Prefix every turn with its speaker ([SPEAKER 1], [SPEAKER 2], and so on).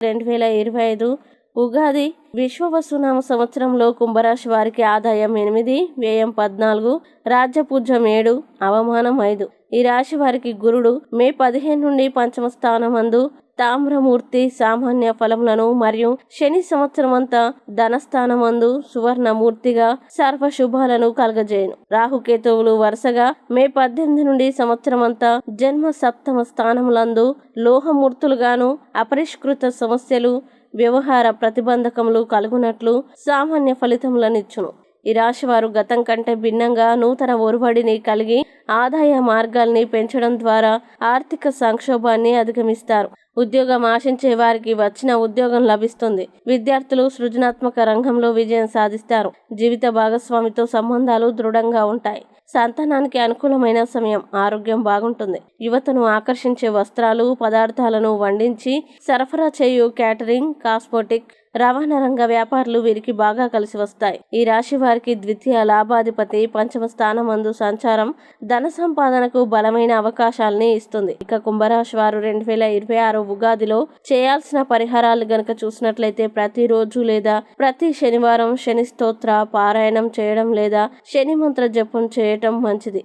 [SPEAKER 1] 2025 ఉగాది విశ్వవసునామ సంవత్సరంలో కుంభరాశి వారికి ఆదాయం 8, వ్యయం 14, రాజ్యపూజ్యం 7, అవమానం 5. ఈ రాశి వారికి గురుడు మే 15 నుండి పంచమ స్థానమందు తామ్రమూర్తి సామాన్య ఫలములను మరియు శని సంవత్సరమంతా ధనస్థానమందు సువర్ణమూర్తిగా సర్వశుభాలను కలగజేయును. రాహుకేతువులు వరుసగా మే 18 నుండి సంవత్సరమంతా జన్మ సప్తమ స్థానములందు లోహమూర్తులుగాను అపరిష్కృత సమస్యలు వ్యవహార ప్రతిబంధకములు కలుగునట్లు సామాన్య ఫలితములనిచ్చును. ఈ రాశివారు గతం కంటే భిన్నంగా నూతన ఒరవడిని కలిగి ఆదాయ మార్గాల్ని పెంచడం ద్వారా ఆర్థిక సంక్షోభాన్ని అధిగమిస్తారు. ఉద్యోగం ఆశించే వారికి వచ్చిన ఉద్యోగం లభిస్తుంది. విద్యార్థులు సృజనాత్మక రంగంలో విజయం సాధిస్తారు. జీవిత భాగస్వామితో సంబంధాలు దృఢంగా ఉంటాయి. సంతానానికి అనుకూలమైన సమయం. ఆరోగ్యం బాగుంటుంది. యువతను ఆకర్షించే వస్త్రాలు, పదార్థాలను వండించి సరఫరా చేయు క్యాటరింగ్, కాస్మోటిక్, రవాణా రంగ వ్యాపారులు వీరికి బాగా కలిసి వస్తాయి. ఈ రాశి వారికి ద్వితీయ లాభాధిపతి పంచమ స్థానమందు సంచారం ధన సంపాదనకు బలమైన అవకాశాలని ఇస్తుంది. ఇక కుంభరాశి వారు 2026 ఉగాదిలో చేయాల్సిన పరిహారాలు గనక చూసినట్లయితే ప్రతిరోజు లేదా ప్రతి శనివారం శని స్తోత్ర పారాయణం చేయడం లేదా శని మంత్ర జపం చేయటం మంచిది.